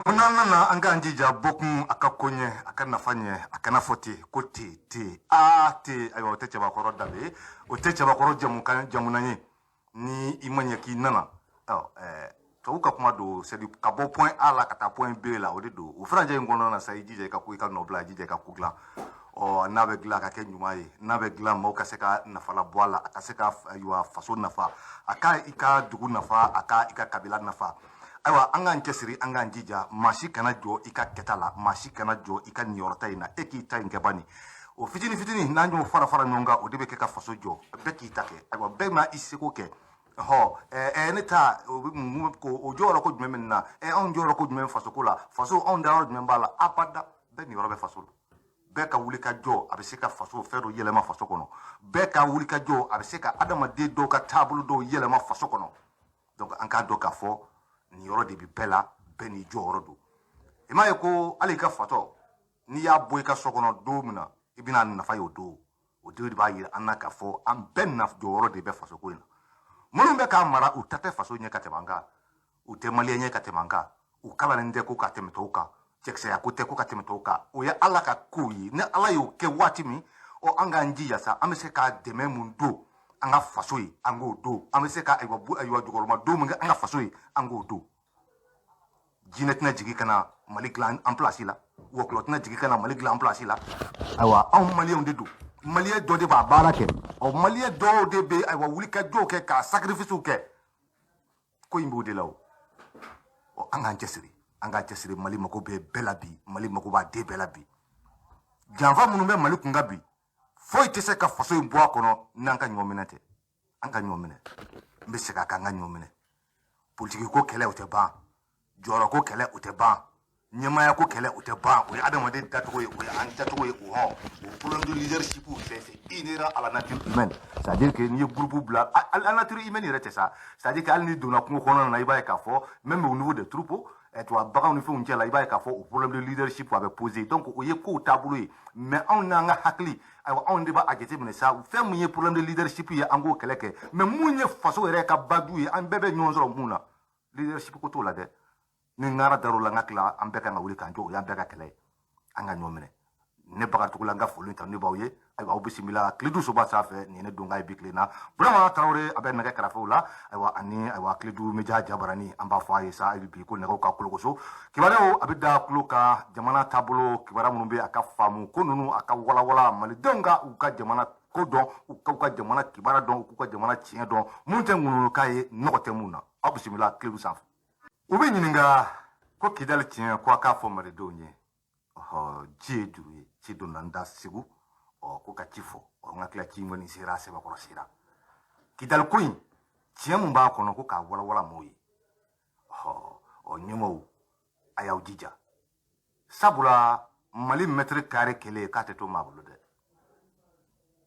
Nana anganji ja bokun akakonye akanafanye akanafoti ko te ayo te chaba koro dabe o te chaba koro jamunanye ni imanye ki nana to ka kuma do c'est du ka bo point A la ka ta point B la o de do o franje ngono na sai jije ka ku ka nobla jije ka kugla o nabe gla ka ke nyumaye nabe gla mo ka se ka nafala bwala ka se ka aywa faso nafa aka ika dugu nafa aka ika kabila nafa aywa an k'an cɛsiri an k'an jija maa si kana jɔ i ka kɛta la maa si kana jɔ i ka niyɔrɔta in na e k'i ta in kɛ bani o fitini fitini n'an y'o fara fara ɲɔgɔn kan o de bɛ kɛ ka faso jɔ bɛɛ k'i ta kɛ aywa bɛɛ ma i seko kɛ ne ta o jɔyɔrɔ ko jumɛn bɛ nin na anw jɔyɔrɔ ko jumɛn faso ko la faso anw dayɔrɔ jumɛn b'a la abada bɛɛ niyɔrɔ bɛ faso la bɛɛ ka wuli ka jɔ a bɛ se ka faso fɛn dɔ yɛlɛma faso kɔnɔ bɛɛ ka wuli ka jɔ a bɛ se ka adamaden dɔw ka taabolo dɔw yɛlɛma faso kɔnɔ donc an k'a dɔn k'a fɔ ni yɔrɔ de bi bɛɛ la bɛɛ n'i jɔyɔrɔ don i m'a ye ko hali i ka fatɔ n'i y'a bɔ i ka so kɔnɔ don min na i bɛna nafa ye o don o don de b'a yira an na k'a fɔ an bɛɛ jɔyɔrɔ de bɛ faso ko in na minnu bɛ k'a mara u ta tɛ faso ɲɛ ka tɛmɛ an kan u tɛ maliyɛn ɲɛ ka tɛmɛ an kan u kalannen tɛ ko ka tɛmɛ tɔw kan cɛkisɛya ko tɛ ko ka tɛmɛ tɔw kan o ye ala ka kow ye ni ala y'o kɛ waati min an k'an jija sa an bɛ se ka dɛmɛ mun don an ka faso ye an k'o don an bɛ se ka ayiwa jukɔrɔma don min kɛ an ka faso ye an k'o don jinɛ tɛna jigin ka na mali dilan an pilasi la wɔkulɔ tɛna jigin ka na mali dilan an pilasi la ayiwa anw maliyɛnw de don maliyɛn dɔ de b'a baara kɛ maliyɛn dɔw de bɛ ayiwa wulikajɔw kɛ ka sacrifices kɛ ko in b'o de la o an k'an cɛsiri mali mago bɛ bɛɛ la bi mali mago b'a den bɛɛ la bi janfa minnu bɛ mali kun kan bi foyi tɛ se ka faso in bɔ a kɔnɔ n'an ka ɲɔgɔn minɛ tɛ an ka ɲɔgɔn minɛ n bɛ segin a kan an ka ɲɔgɔn minɛ politiki ko kɛlɛ o tɛ ban jɔyɔrɔ ko kɛlɛ o tɛ ban ɲɛmaya ko kɛlɛ o tɛ ban o ye adamaden dacogo ye o ye an dacogo ye o problème de leadership c'est inhérent à la nature humaine c'est à dire que n'i ye groupe bila a la nature humaine yɛrɛ tɛ sa c'est à dire que hali n'i donna kungo kɔnɔna na i b'a ye k'a fɔ même au niveau des troupes baganw ni fɛnw cɛ la i b'a ye k'a fɔ o problème de leadership a bɛ poser donc o ye kow taabolo ye mais anw n'an ka hakili ayiwa anw de b'a jateminɛ sa fɛn mun ye problème de leadership ye an k'o kɛlɛ kɛ mais mun ye faso yɛrɛ ka baju ye an bɛɛ bɛ ɲɔgɔn sɔrɔ mun na leadership ko t'o la dɛ ni ngara daro la n ka tila an bɛɛ kan ka wuli k'an jɔ o y'an bɛɛ ka kɛlɛ ye an ka ɲɔgɔn minɛ ne bagatugu la n ka foli ta ne b'aw ye ayiwa aw bisimila Kiledu Soba sanfɛ nin ye ne donkan ye bi tile na Burama Tarawele a bɛ nɛgɛ kɛrɛfɛw la ayiwa ani ayiwa Kiledu Media Jabarani an b'a fɔ a ye sa bi ko nɛgɛw ka kolokoso kibaruyaw a bɛ da tulo kan jamana taabolo kibaruya minnu bɛ a ka faamu ko ninnu a ka walawala malidenw ka u ka jamana ko dɔn u ka jamana kibaruya dɔn u k'u ka jamana tiɲɛ dɔn mun tɛ ŋununuka ye nɔgɔ tɛ mun na aw bisimila Kiledu sanfɛ u bɛ ɲininka ko Kidali tiɲɛ ko a k'a fɔ malidenw ye ci ye juru ye ci donna n da segu ko ka ci fɔ n ka tila ci ŋɔni sera sɛbɛkɔrɔ sera Kidali ko in tiɲɛ mun b'a kɔnɔ ko k'a walawala mɔgɔw ye ɲɛmɔgɔw a y'aw jija sabula mali mètre carré kelen k'a tɛ to maa bolo dɛ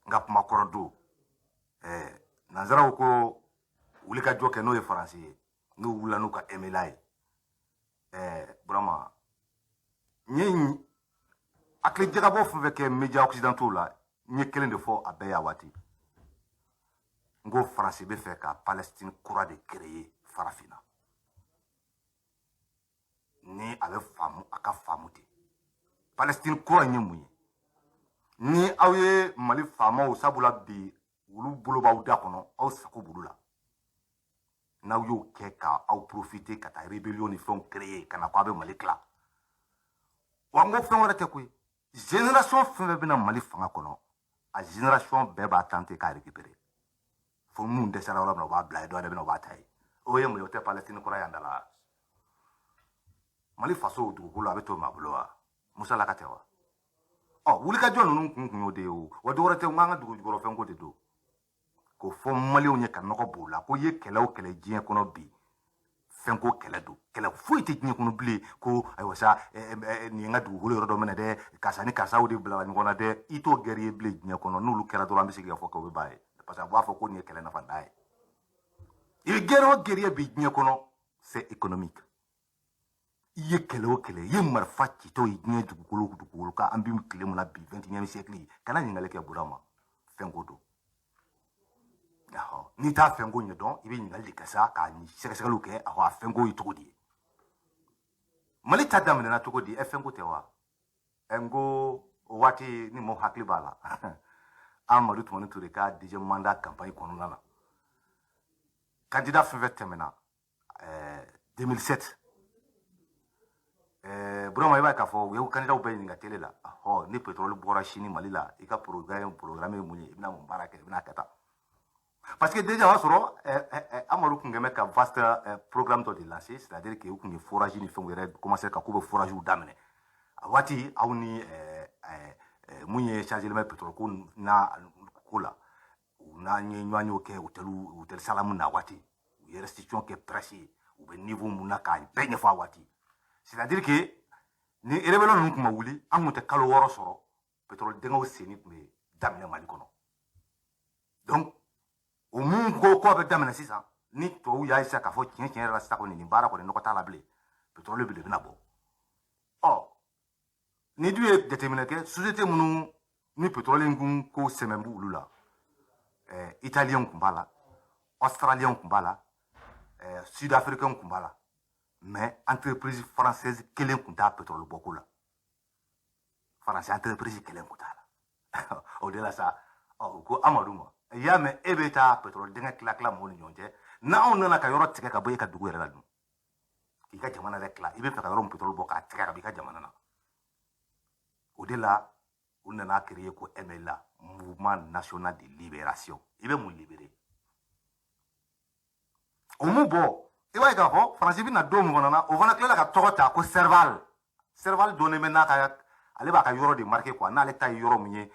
n ka kuma kɔrɔ don nanzaraw ko wulikajɔ kɛ n'o ye faransi ye n'u wulila n'u ka emela ye Burama n ye hakili jagabɔ fɛn fɛn kɛ média occidentaux la n ye kelen de fɔ a bɛɛ y'a waati n ko faransi bɛ fɛ ka Palestine kura de créer farafinna ni a bɛ faamu a ka faamu ten Palestine kura in ye mun ye ni aw ye mali faamaw sabula bi olu bolo b'aw da kɔnɔ aw sago bolo la n'aw y'o kɛ ka aw profiter ka taa rébellion ni fɛnw créer ka na ko a bɛ mali tila wa n ko fɛn wɛrɛ tɛ koyi génération fɛn fɛn bɛna mali fanga kɔnɔ a génération bɛɛ b'a tenter k'a récupérer fo mun dɛsɛra yɔrɔ min na u b'a bila ye dɔ wɛrɛ bɛ na o b'a ta ye o ye mun ye o tɛ Palestine kura y'an da la mali faso dugukolo a bɛ to maa bolo wa Musa Laka tɛ wa wulikajɔ ninnu kun y'o de ye o wa dɔ wɛrɛ tɛ n k'an ka dugu jukɔrɔ fɛnko de don ko fɔ maliyɛnw ye ka nɔgɔ b'o la ko i ye kɛlɛ o kɛlɛ diɲɛ kɔnɔ bi fɛnko kɛlɛ don kɛlɛ foyi tɛ diɲɛ kɔnɔ bilen ko ayiwa sa nin ye n ka dugukolo yɔrɔ dɔ minɛ dɛ karisa ni karisaw de bila ɲɔgɔn na dɛ i t'o gɛrɛ ye bilen diɲɛ kɔnɔ n'olu kɛra dɔrɔn an bɛ se k'a fɔ k'o bɛ ban ye parce que a b'a fɔ ko nin ye kɛlɛ nafanta ye i bɛ gɛrɛ o gɛrɛ bi diɲɛ kɔnɔ c'est économique i ye kɛlɛ o kɛlɛ i ye marifa citɔ ye diɲɛ dugukolo kan an bɛ tile min na bi 21e siècle kana ɲininkali kɛ Burama fɛnko don n'i t'a fɛnko ɲɛdɔn i bɛ ɲininkali de kɛ sa ka sɛgɛsɛgɛliw kɛ a fɛnko ye cogo di mali ta daminɛna cogo di fn ko tɛ wa n ko o waati ni mo hakili b'a la Amadou Toumani Touré ka deuxième mandat campagne kɔnɔna na candidat fɛn fɛn tɛmɛna 2007 Burama i b'a k'a fɔ u ye candidat bɛɛ ɲininka télé la ni pétrole bɔra Chine Mali la i ka programme ye mun ye i bɛna mun baara kɛ i bɛna kɛ tan parce que déjà o y'a sɔrɔ Amadou tun kɛn bɛ ka vaste programme dɔ de lancer c'est-à-dire que u tun ye forage ni fɛnw yɛrɛ commencer ka k'u bɛ foragew daminɛ a waati aw ni mun ye chargé le pétrole ko na ko la u n'an ye ɲɔgɔn y'o kɛ hôtel Salamu na waati u ye restitution kɛ presse u bɛ niveau mun na k'a bɛɛ ɲɛfɔ a waati c'est-à-dire que ni rebellion ninnu tun ma wuli an tun tɛ kalo 6 sɔrɔ pétrole dingɛw senni tun bɛ daminɛ Mali kɔnɔ donc o mun ko k'a bɛ daminɛ sisan ni tubabuw y'a essayé k'a fɔ tiɲɛ tiɲɛ yɛrɛ la sisan kɔni nin baara kɔni nɔgɔ t'a la bilen pétrole bɛ bɛna bɔ ni dun ye jateminɛ kɛ société minnu ni pétrole in ko sɛmɛ b'u olu la italien tun b'a la australien tun b'a la sud africain tun b'a la mais entreprise française kelen tun t'a pétrole bɔko la France entreprise kelen tun t'a la o de la sa ko Amadou ma i y'a mɛn e bɛ taa pétrole dingɛ tila mɔgɔw ni ɲɔgɔn cɛ n'anw nana ka yɔrɔ tigɛ ka bɔ e ka dugu yɛrɛ la dun k'i ka jamana yɛrɛ tila i bɛ fɛ ka yɔrɔ min pétrole bɔ k'a tigɛ ka bɔ i ka jamana na o de la u nana créer ko MLA Mouvement National de Libération i bɛ mun libérer o mun bɔ i b'a ye k'a fɔ Faransi bɛna don min fana na o fana tilala ka tɔgɔ ta ko Serval donnen bɛ n'a ka ale b'a ka yɔrɔ de marqué quoi n'ale ta ye yɔrɔ min ye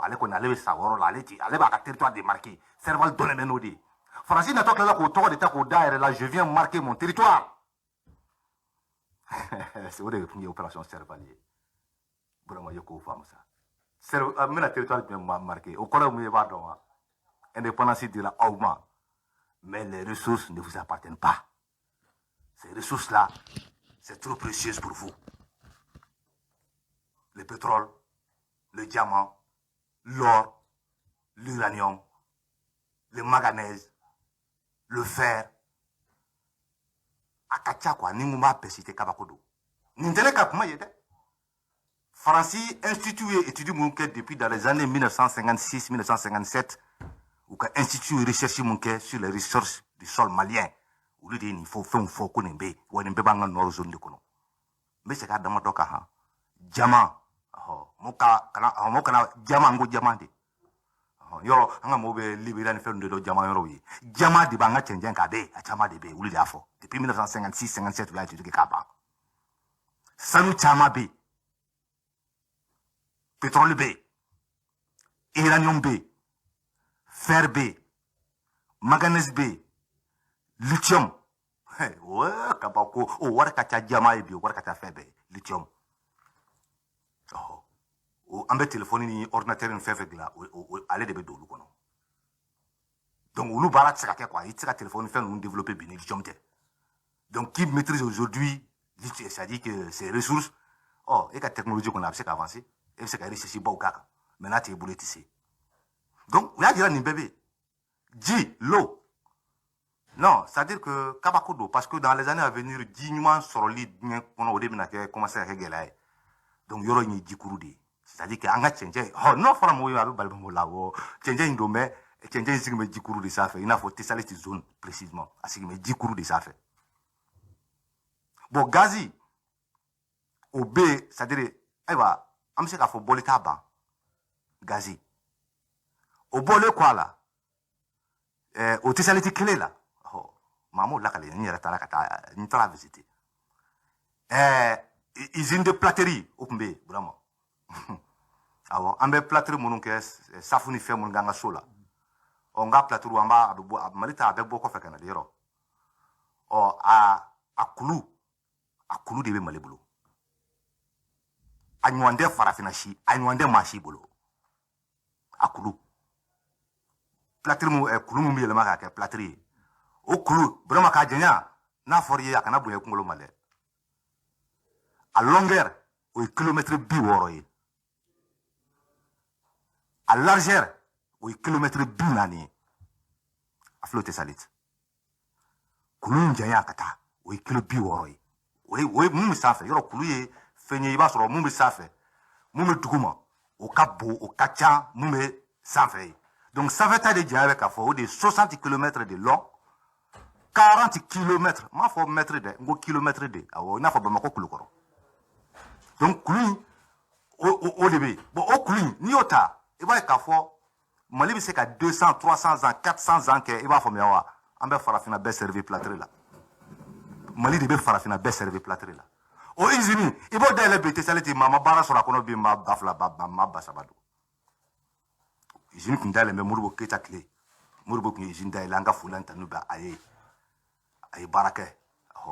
ale kɔni ale bɛ sa yɔrɔ la ale b'a ka territoire de marqué Serval donnen bɛ n'o de ye Faransi natɔ tilala k'o tɔgɔ de ta k'o da yɛrɛ la je viens marquer mon territoire c'est o de tun ye opération Serval ye Burama ye k'o faamu sa n bɛna territoire jumɛn marqué o kɔrɔ ye mun ye i b'a dɔn wa indépendance dira aw ma mais les ressources ne vous appartiennent pas ces ressources-là c'est trop précieux pour vous le pétrole, le diamant, l'or, l'uranium, le manganèse, le fer. Akacha quoi, ni m'a pesité kabakodo. N'intérêt qu'à comment y était. Francis institué études monquet depuis dans les années 1956-1957 ou qu'a institué recherche monquet sur les ressources du sol malien. Ou lui dit il faut faire un faux qu'on aime ou un bébé en nord zone de kono. Mais c'est qu'à dans ma doka diamant. Moka jama ngo jama de yoro anga mo be libéral fe ndo jama yoro wi jama di banga chenjen ka be a jama de be wuli da fo depuis 1956 57 ya tuke ka ba sanu chama be pétrole be uranium be fer be manganèse be lithium wa ka ba ko o war ka ta jama e be war ka ta fe be lithium an bɛ téléphone ni ordinateur ni fɛn fɛn dilan ale de bɛ don olu kɔnɔ donc olu baara tɛ se ka kɛ quoi i tɛ se ka téléphone fɛn ninnu développer bi ni lithium tɛ donc qui maîtrise aujourd'hui c'est-à-dire que ces ressources e ka technologie kɔni a bɛ se ka avancer e bɛ se ka recherche baw k'a kan mais n'a t'e bolo i tɛ se donc u y'a jira nin bɛɛ bɛ ji l'eau non c'est-à-dire que kabako don parce que dans les années à venir ji ɲuman sɔrɔli diɲɛ kɔnɔ o de bɛna kɛ commencer ka kɛ gɛlɛya ye donc yɔrɔ in ye jikuru de ye c'est-à-dire que an ka cɛncɛn n'o fɔra mɔgɔw ye a bɛ bali mɔgɔw la cɛncɛn in don mɛ cɛncɛn in sigi bɛ jikuru de sanfɛ i n'a fɔ Tesalite zone précisément a sigi bɛ jikuru de sanfɛ bon gazi o bɛ yen c'est-à-dire ayiwa an bɛ se k'a fɔ bɔli t'a ban gazi o bɔlen kɔ a la o Tesalite kelen la maa m'o lakale n yɛrɛ taara ka taa n taara visiter usine de platerie o tun bɛ yen Burama awɔ an bɛ plâtre minnu kɛ safu ni fɛn minnu kɛ an ka so la n ka plâtre an b'a bɔ Mali ta a bɛ bɔ kɔfɛ ka na de yɔrɔ a kulu de bɛ Mali bolo a ɲɔgɔn tɛ farafinna si a ɲɔgɔn tɛ maa si bolo a kulu plâtre kulu min bɛ yɛlɛma k'a kɛ plâtre ye o kulu Burama k'a janya n'a fɔra i ye a kana bonya i kunkolo ma dɛ a longueur o ye kilomètre 60 ye a largeur o ye kilomètre 40 ye a filɛ o Tesalite kulu in janya ka taa o ye kilo 60 ye oui mun bɛ sanfɛ yɔrɔ kulu ye fɛn ye i b'a sɔrɔ mun bɛ sanfɛ mun bɛ duguma o ka bon o ka ca mun bɛ sanfɛ ye donc sanfɛ ta de janya bɛ k'a fɔ o de ye 60 km de long 40 km m'a fɔ mètre dɛ n ko kilomètre de awɔ i n'a fɔ Bamakɔ kulukɔrɔ donc kulu in o de bɛ yen bon o kulu in n'i y'o ta i b'a ye k'a fɔ Mali bɛ se ka 200 300 ans 400 ans kɛ i b'a faamuya wa an bɛ farafinna bɛɛ servir plâtré la Mali de bɛ farafinna bɛɛ servir plâtré la o usine i b'o dayɛlɛ bi i tɛ sali ten maa ma baara sɔrɔ a kɔnɔ bi maa ba fila maa ba saba don usine tun dayɛlɛ bɛ Modibo Keyita tile Modibo tun ye usine dayɛlɛ an ka foli la tanu bɛ a ye baara kɛ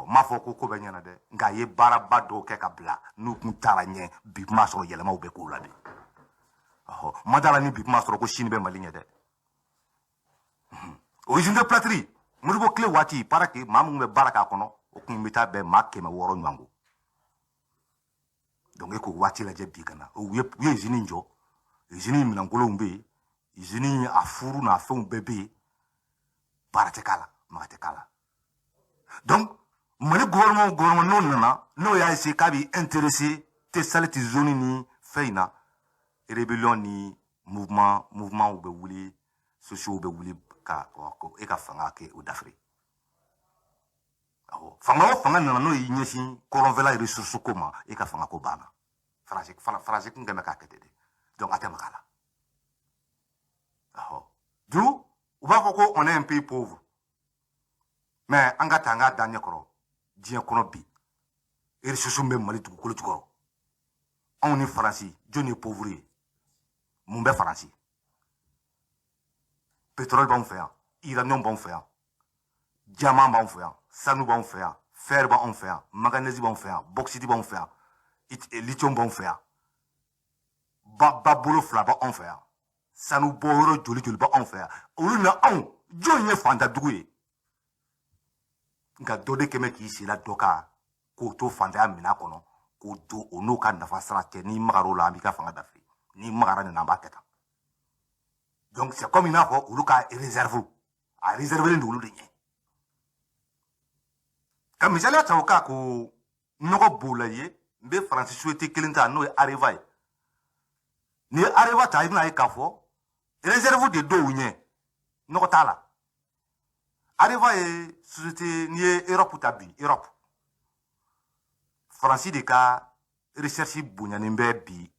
m'a fɔ ko bɛ ɲɛna dɛ nka a ye baaraba dɔw kɛ ka bila n'u tun taara ɲɛ bi kuma sɔrɔ yɛlɛmaw bɛ k'o la bi ma d'a la ni bi kuma sɔrɔ ko sini bɛ Mali ɲɛ dɛ o usine de plâtrerie Modibo tile waati para que maa minnu bɛ baara k'a kɔnɔ o tun bɛ taa bɛn maa 600 ɲɔgɔn ko donc e k'o waati lajɛ bi ka na u ye usine in jɔ usine in minɛnkolonw bɛ yen usine in a furu n'a fɛnw bɛɛ bɛ yen baara tɛ k'a la maga tɛ k'a la donc Mali gouvernement n'o nana n'o y'a essayer k'a b'i intéressé tɛ sali tɛ zone ni fɛn in na rébellion ni mouvement bɛ wuli sociaux bɛ wuli ka e ka fanga kɛ o dafiri fanga o fanga nana n'o y'i ɲɛsin kɔrɔnfɛla ressource ko ma e ka fanga ko banna faransi kun kɛmɛ k'a kɛ ten de donc a tɛ maga la du u b'a fɔ ko on est un pays pauvre mais an ka ta an k'a da ɲɛ kɔrɔ diɲɛ kɔnɔ bi ressource bɛ Mali dugukolo jukɔrɔ anw ni faransi jɔn ye pauvre ye mun bɛ faransi pétrole b'anw fɛ yan uranium b'anw fɛ yan diamant b'anw fɛ yan sanu b'anw fɛ yan fer b'anw fɛ yan manganèse b'anw fɛ yan bauxite b'anw fɛ yan lithium b'anw fɛ yan ba bolo fila b'anw fɛ yan sanu bɔyɔrɔ joli b'anw fɛ yan olu na anw jɔn ye fantadugu ye nka dɔ de kɛmɛ k'i sela dɔ kan k'o to fantanya minɛ kɔnɔ k'o don o n'o ka nafa sara cɛ n'i magar'o la an b'i ka fanga dafe n'i magara nin na an b'a kɛ tan donc c'est comme i n'a fɔ olu ka réserve a réservelen don olu de ɲɛ ka misaliya ta o kan ko nɔgɔ b'o la ye n bɛ faransi société kelen ta n'o ye Areva ye n'i ye Areva ta i bɛna ye k'a fɔ réserve de dɔw ɲɛ nɔgɔ t'a la Areva ye société n'i ye Europe ta bi Europe faransi de ka recherche bonyanen bɛ bi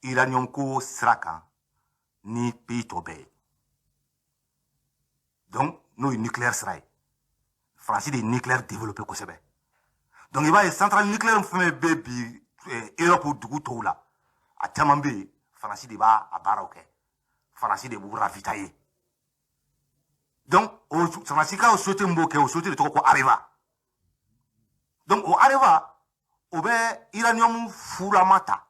uranium ko sira kan ni pays tɔ bɛɛ ye donc n'o ye nucléaire sira ye faransi de ye nucléaire développé kosɛbɛ donc i b'a ye centrale nucléaire fɛn bɛ bi Europe dugu tɔw la a caman bɛ yen faransi de b'a baaraw kɛ faransi de b'u ravitailler donc o faransi ka o société min b'o kɛ o société de tɔgɔ ko Areva donc o Areva o bɛ uranium fulama ta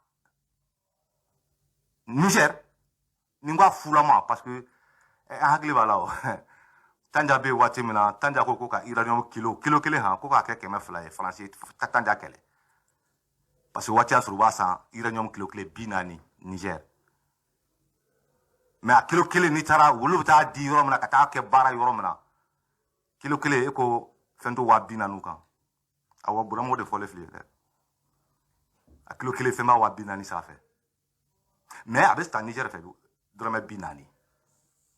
Niger ni n ko a fulama parce que an hakili b'a la o Tanja bɛ yen waati min na Tanja ko ka uranium kilo kelen han ko k'a kɛ 200 ye faransi Tanja kɛlɛ parce que waati y'a sɔrɔ u b'a san uranium kilo 40 Niger mais a kilo kelen n'i taara olu bɛ taa di yɔrɔ min na ka taa kɛ baara yɔrɔ min na kilo kelen e ko fɛn to 40,000 kan awɔ Burama de fɔlen filɛ dɛ a kilo kelen fɛn b'a 40,000 sanfɛ mais a bɛ taa Niger fɛ dɔrɔmɛ 40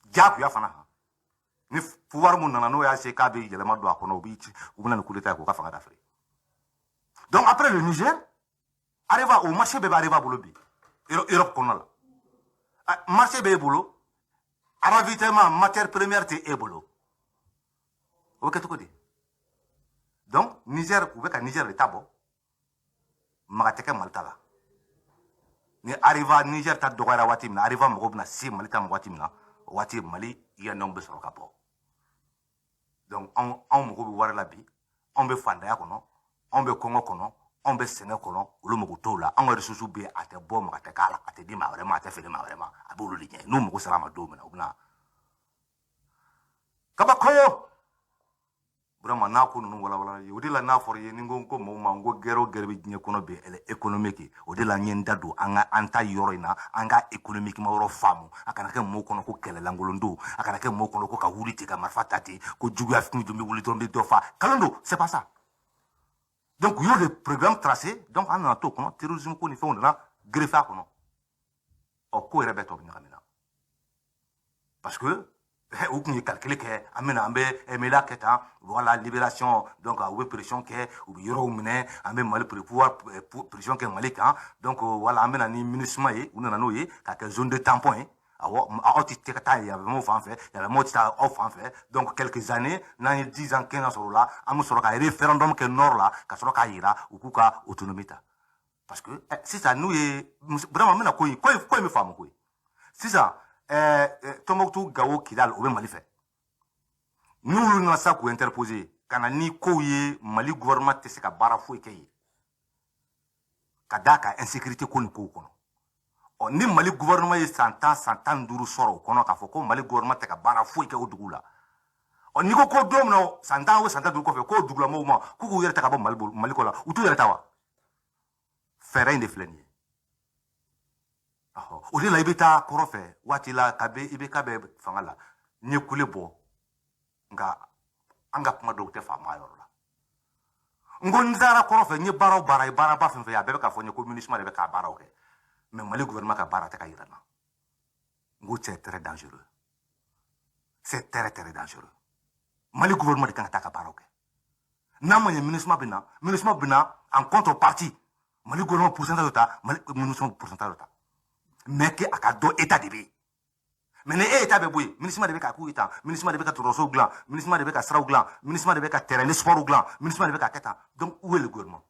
diyagoya fana han ni pouvoir mun nana n'o y'a se k'a bɛ yɛlɛma don a kɔnɔ u bɛna ni coup d'état ye k'u ka fanga dafiri donc après le Niger Areva o marché bɛɛ bɛ Areva bolo bi Europe kɔnɔna la marché bɛ e bolo ravitaillement matière première tɛ e bolo o bɛ kɛ cogo di donc Niger u bɛ ka Niger de ta bɔ maga tɛ kɛ Mali ta la ni Areva Niger ta dɔgɔyara waati min na Areva mɔgɔw bɛna se Mali ta ma waati min na o waati Mali uranium bɛ sɔrɔ ka bɔ donc anw mago bɛ wari la bi anw bɛ fantanya kɔnɔ anw bɛ kɔngɔ kɔnɔ anw bɛ sɛnɛ kɔnɔ olu mago t'o la anw ka ressources bɛ yen a tɛ bɔ maga tɛ k'a la a tɛ di maa wɛrɛ ma a tɛ feere maa wɛrɛ ma a b'olu de ɲɛ n'u mago sera a ma don min na u bɛna kabako Burama n'a ko ninnu walawala ye o de la n'a fɔra ye ni ko mɔgɔw ma n ko gɛrɛ o gɛrɛ bɛ diɲɛ kɔnɔ bi elle est économique o de la n ye n da don an ta yɔrɔ in na an ka économique ma yɔrɔ faamu a kana kɛ mɔgɔw kɔnɔ ko kɛlɛlankolon don a kana kɛ mɔgɔw kɔnɔ ko ka wuli ten ka marifa ta ten ko juguya fitini dun bɛ wuli dɔrɔn bɛ dɔ fa kalon don c'est pas ça Donc il y a des programmes tracés donc on a tout kono terrorisme ko ni fait on a greffé kono o ko rebe to nyamina parce que ou qu'on calculer que amena ambe emela keta voilà libération donc à opération que ou yoro mene ambe mal pour pouvoir pression que malika donc voilà amena ni ministre yi ou na noye ka zone de tampon awo oti tekata ya mo fa fait ya mo ta off en fait donc quelques années na 10 ans 15 ans sur là amu sur ka référendum que nord là ka sur ka ira ou kuka autonomie ta parce que si ça nous est vraiment mena ko me femme ko si ça Tombouctou Gao Kidal ou Mali fait. Nous n'avons pas qu'on interposer. Quand ni kouye Mali gouvernement te seka bara foué keye. Kadaka insécurité qu'on kou kono. O ni Mali gouvernement est 100 ans duru soro kono ka foko Mali gouvernement te ka bara foué ke odugula. O ni ko dom no 100 ans ou 100 ans duru ko fe ko dugula mouvement ku yere ta ka Mali kola ou tout yere tawa. Ferrain de fleni. O de la ibeta korofe wati la kabe ibeka be fangala nye kule bo nga anga kuma do te fa mayor la ngonzara korofe nye bara ba fenfe ya bebe ka fo nye communisme de be ka bara oke mais Mali gouvernement ka bara te ka yirana ngo c'est très dangereux, c'est très dangereux. Mali gouvernement de kan ta ka bara oke na mo nye ministre bina en contrepartie Mali gouvernement pourcentage ta Mali ministre pourcentage ta mais que a do état de bi mais ne état be boy ministre de ka ku état ministre de ka troso glan ministre de ka sraw glan ministre de ka terrain de sport glan ministre de ka keta donc où est le gouvernement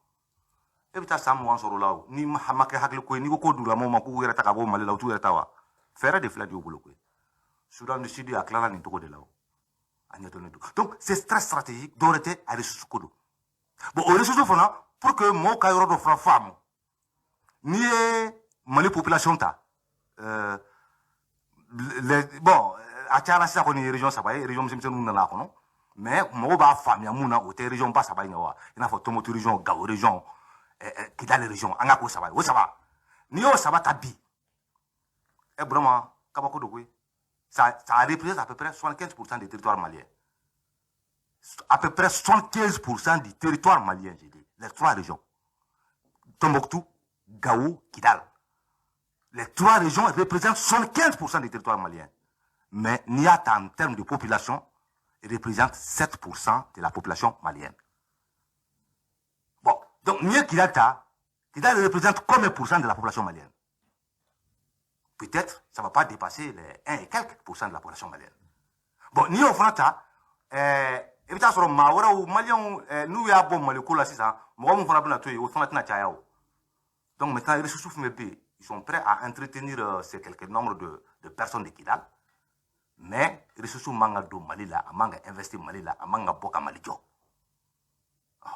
et bita sam wan soro law ni hamake hakle ko ni ko dula mo mako wera ta ka bo Mali law tu eta wa faire des flats du bolo ko Soudan du Sud a clara ni to ko de law anya to nedo donc c'est très stratégique d'orete à ressources kodo bon au ressources fona pour que mo kayro do fra femme ni Mali population ta bon a tiara sa ko ni région sabay région simse nous na ko non mais mo ba famia muna o te région pas sabay nyawa ina fo tomo région Gao région qui dans les régions anga ko sabay o saba ni o saba tabi et vraiment kabako do kwe ça représente à peu près 75% du territoire malien, à peu près 75% du territoire malien, j'ai dit, les trois régions Tombouctou, Gao, Kidal. Les trois régions représentent 75% du territoire malien. Mais Niata, en termes de population, représente 7% de la population malienne. Bon, donc Nia Kidal représente combien de pourcents de la population malienne? Peut-être, ça ne va pas dépasser les 1 et quelques pourcents de la population malienne. Bon, Nia Ofranta, évitez sur Maora ou Malien, nous y a bon Maleko là, c'est ça. Moi, on va tuer au fond de la. Donc maintenant, les ressources ils sont prêts à entretenir ces quelques nombres de personnes de Kidal. Mais les ressources manga do Mali là, manga investir Mali là, manga boka Mali jo.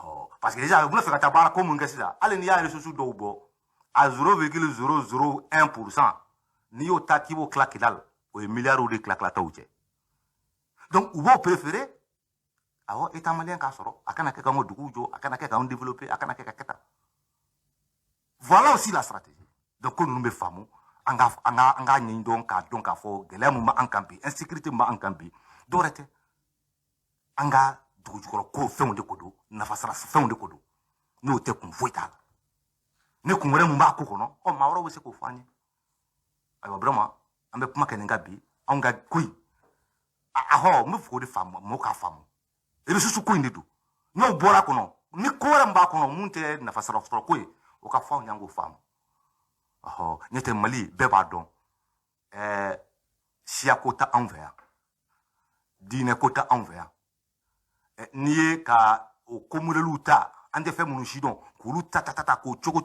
Oh, parce que déjà, vous ne faites pas comme un gars ça. Allez, il y a les ressources d'Obo à 0,001%. Ni au tati au claque Kidal, au milliard ou de claque la taouche. Donc, vous préférez avoir état malien kassoro, akana keka mo dugujo, akana keka on développer, akana keka keta. Voilà aussi la stratégie. Donc, nous nous faisons, anga nyindo ka donc afo gelemu ma ankampi, insécurité ma ankampi. Dorete anga dugujo ko fengo de kodo, na fasara fengo de kodo. No te kun voita. Ne kun wore mu ba ko kono, o ma woro wese ko fani. Ayo vraiment, ambe puma kenenga bi, anga kui. Aho, me fo de femme, mo ka femme. Et le sous coup indidu. Non bora kono. Ni kora mba kono munte na fasara fotoro koi. O ka fa nyango femme. Oh, nyete Mali beba don. Sia kota envers. Dine kota envers. Niye ka o komure luta. Ande fe munu shidon. Ku luta tata ko choko.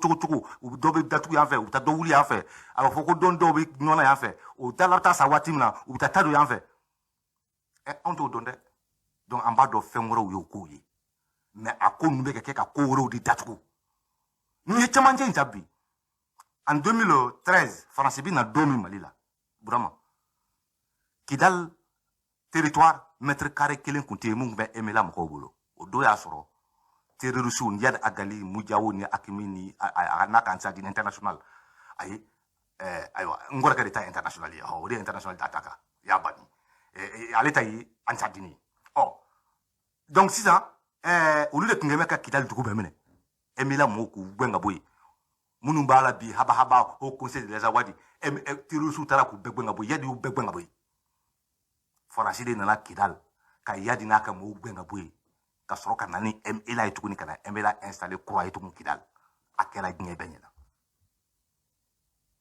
U dobe datu ya fe. U ta do wuli ya fe. Alo foko don dobe nona ya fe. U ta lata sa watim na. U ta tado ya fe. On te donne. Donc en bas de fengoro ou yokoye. Mais à quoi nous mettons quelqu'un koro di datu. Nous y sommes en en 2013, France bin a 2000 Malila. Vraiment. Kidal territoire mètre carré kelen kunte mung be emela mkobolo. O do ya soro. Terrorisme yad agali mujawo ni akimi ni anaka ansadi international. Ayi aywa ngora ka d'état international ya. O de international dataka. Ya bani. Aleta yi ansadini. Oh. Donc si ça au lieu de Kingeme ka Kidal dugu be mene. emila moku gbenga boy munu bala bi haba haba au conseil des awadi terroristes tara ku begbenga boy yadi u begbenga boy foraside nana kidal ka yadi naka mo gbenga boy ka soroka nani emila itukuni kana emila installer croix itukun kidal akela ginye benyela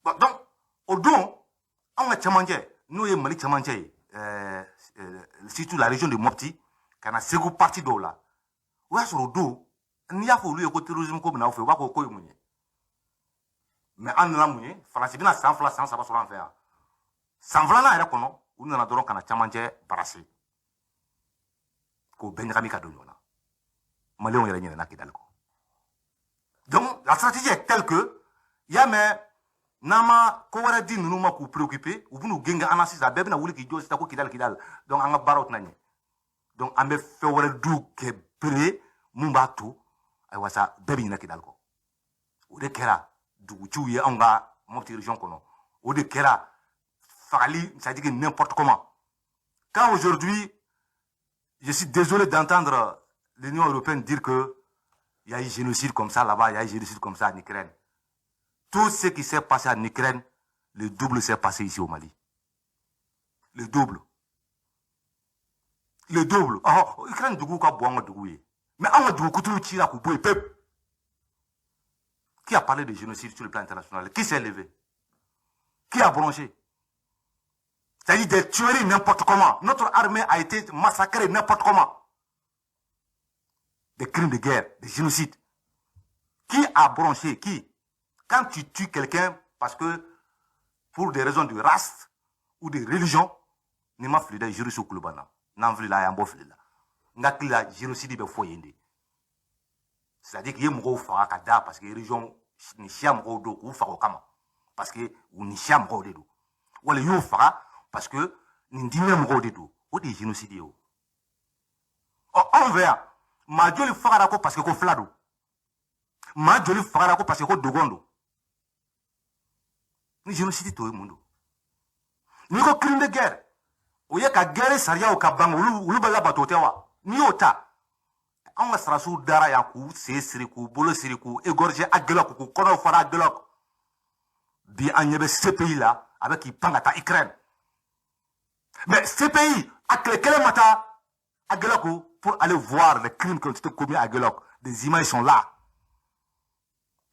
donc au don on a chamanje nous y mali chamanje surtout la région de Mopti kana segu parti do la wa soro do ni ya fo lu ko terrorisme ko na fo wa ko ko munye mais en la munye France bina sans fla sans saba soro en faire sans fla na era kono unu na doron kana chamanje barasi ko benjami ka do nyona maléon yela nyela na kidal ko donc la stratégie est telle que yame nama ko wara di nunu ma ku préoccuper ou bunu genga analyse abebe na wuli ki jo sta ko kidal donc anga barot nanye donc ambe fe wara du ke pré mumba tu ay wasa bebi na kidal ko o de kera du chuye anga Mopti région kono o de kera fali ça dit que n'importe comment quand aujourd'hui je suis désolé d'entendre l'Union européenne dire que il y a eu génocide comme ça là-bas, il y a eu génocide comme ça en Ukraine. Tout ce qui s'est passé en Ukraine, le double s'est passé ici au Mali. Le double. Le double. Oh, Ukraine du coup quoi boire du coup. Mais on du coup tout tira coup peuple. Qui a parlé de génocide sur le plan international? Qui s'est levé? Qui a branché? C'est-à-dire des tueries n'importe comment. Notre armée a été massacrée n'importe comment. Des crimes de guerre, des génocides. Qui a branché? Qui? Quand tu tues quelqu'un parce que pour des raisons de race ou de religion, ne m'a flida génocide au clubana. N'en vle la yambo flida. N'a que la génocide be foyende. C'est-à-dire qu'il y a mougo fara kada parce que religion ni chia mougo do ou fara kama parce que ou ni chia mougo de do. Ou le yo fara parce que ni ndime mougo de do. Ou des génocides yo. On verra. Ma joli fara ko parce que ko flado. Ma joli fara ko parce que ko dogondo. Ni génocide to mundo. Ni ko crime de guerre. O ye ka guerre saria o ka bang ulu bala batotewa. Ni ota. On va sarasu dara ya ku sesiri ku bolo siri ku égorger agelok ku kono fara agelok. Bi anyebe ce pays là avec ipangata Ukraine. Mais ce pays a quel mata agelok pour aller voir les crimes qui ont été commis à Gelok. Des images sont là.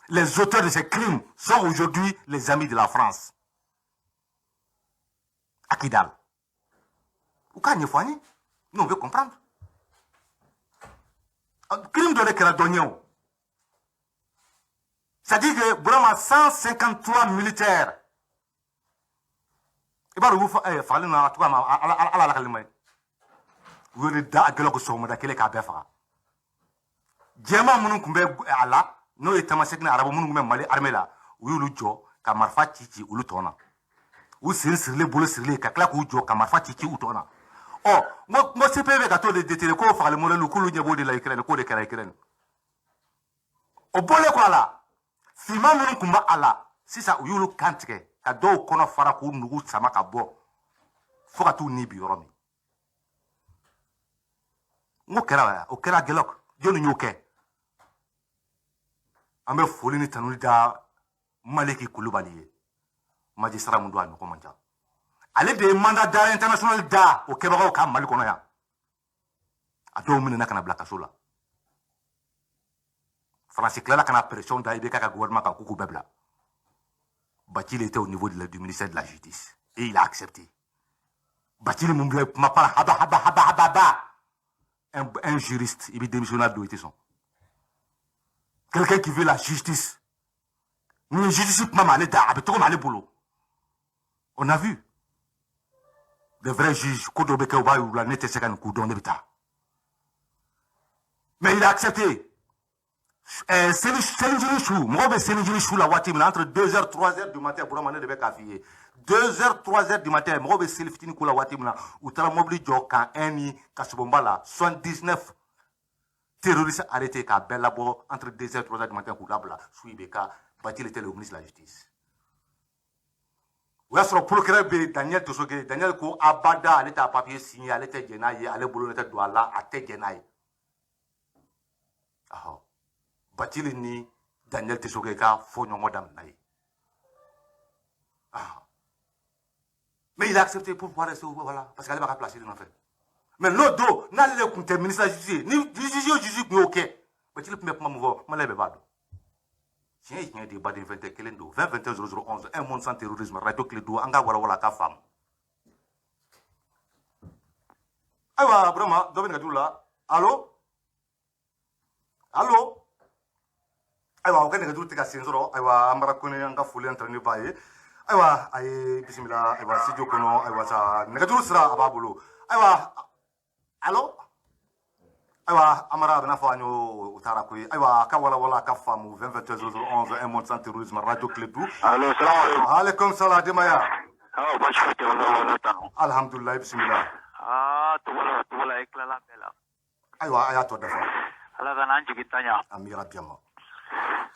Les auteurs de ces crimes sont aujourd'hui les amis de la France. À Kidal. Ou quand nous on veut comprendre. Crime de l'écran c'est-à-dire que vraiment 153 militaires. Et bien, vous fallait en tout cas à la calimay. Vous avez da Gelok sur le kele ka befa. Jema munu kumbe ala no etamasek na arabu munu kumbe mali armée là. Ou lu jo ka marfa chichi ulu tona. Ou sir le bolo sir le ka kla ku jo ka marfa chichi u tona. Oh, mo CPV ka to de détélé ko fa le mo lu kulu nyebo de la Ukraine ko de kala Ukraine. O bole ko ala. Fima munu kumba ala. Si ça ou lu kantike ka do kono fara ku nugu sama ka bo. Fo ka tu ni bi yoromi. Ngo kera o kera Gelok jonu nyoke ambe folini tanuli da Maliki Koulibaly magistrat mundu an ko manja ale de mandat d'arrêt international da o keba ko kam Mali kono ya ado mun na kana blaka sola France clair kana pression da ibe kaka gouvernement ka kuku bebla Bathily était au niveau du ministère de la justice et il a accepté Bathily mumble ma para haba un juriste, il est démissionnaire de son. Quelqu'un qui veut la justice. Nous, justice, on a vu. Les vrais juges, mais il a accepté. C'est le chou. Moi, c'est le chou, la voiture, entre 2h, 3h du matin, pour l'amener de Bekafie. 2h, 3h du matin, moi, c'est le fitini la voiture, ou t'as mobile quand un Kasubomba 79 terroristes arrêtés, qu'à Bellabo, entre 2h, 3h du matin, pour l'abla, Souibeka, Bathily était le ministre de la Justice. Ou est-ce que le procureur Daniel Tosoge, Daniel Kou Abada, elle était à papier signé, elle était Genaye, elle est boulot, elle était Douala, elle était Genaye. Ah, Batili ni Daniel Tessoke ka fo nyongo dam nayi. Ah. Mais il a accepté pour pouvoir rester voilà parce qu'elle va placer dans fait. Mais l'autre n'allait compter ministre de la justice ni justice ni OK. Batili peut me mouvoir malebe bado. Tiens, il y a des débats de 21 kelendo 20 21 0011 un monde sans terrorisme radio Clédou anga wala ka femme. Aywa vraiment do ben gadula. Allô? Allô? Aywa o kan gadul tika senzoro aywa ambara kone anga fuli entraîner baye. Aywa ay bismillah aywa studio kono aywa sa gadul sira ababulo. Aywa allô? Aywa amara bena fanyo utara koy aywa ka wala ka famu 20 un monde sans terrorisme radio Clédou. Allô, salam alaikum. Alaikum salam demaya. Ah, bah je fais wala tano. Alhamdulillah bismillah. Ah, tu wala iklala bela. Aywa ayato dafa. Ala kana njigi tanya. Amira biama.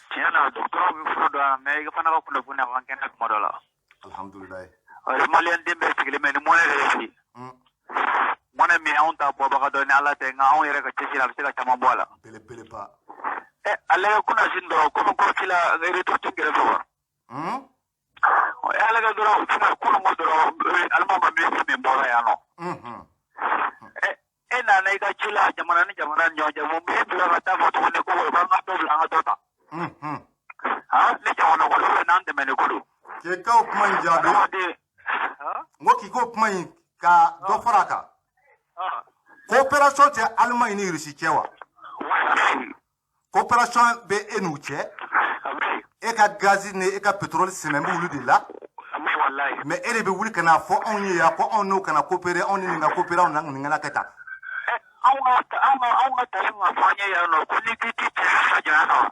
Tiana docteur bi frodo mais ga fana ko ndo buna wan ken ak modola. Alhamdulillah. Ay malian dembe sigile men mo ne refi. Mona mi on ta bo ba do ne ala te nga on yere ka ci la se ka chama bola. Pele ba. Ala ko na sindo ko kila ngere to tingere fo. Ala ga doro tuma ko mo doro alma ba me bola ya no. Na na ika chila jamana nyoja mo me dura kata foto ne ko ba ma do la ngata. Ha ne jamana ko le nan de me ko do. Ke ka o kuma njabe. Ngoki ko kuma ka do faraka. Coopération te Allemagne ni Russie kewa. Coopération be enu che. E ka gaz ne e ka pétrole c'est même wulu de là. Mais elle be wuli kana fo on ya ko on no kana coopérer on ni nga coopérer on nang ngana kata. Aunga talinga fanya ya no kulikiti sajana.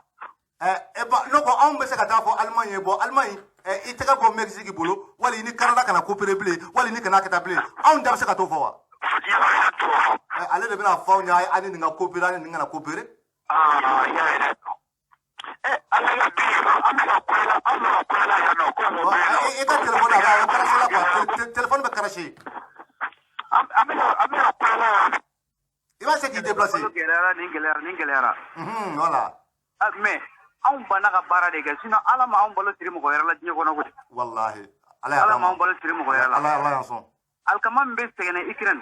Ba no ko on be se kata fo Allemagne bo Allemagne iteka ko Mexique bolo wali ni Canada kana coopérer blé wali ni kana kata blé on dam se kata fo wa. Ale de bena fo nya ani ni nga coopérer ni nga coopérer. Ya. Ala ya bi amela kula ya no ko mo. Eta téléphone ala karashe la quoi téléphone be karashe. Amela kula. Il va se qui déplacer. Ningelera. Voilà. Mais on bana ka bara de ke sino ala ma on bolo tiri mo ko yara la tinyo kono ko. Wallahi. Ala ma on bolo tiri mo ko yara la. Allah yanson. Al kamam be segene ikren.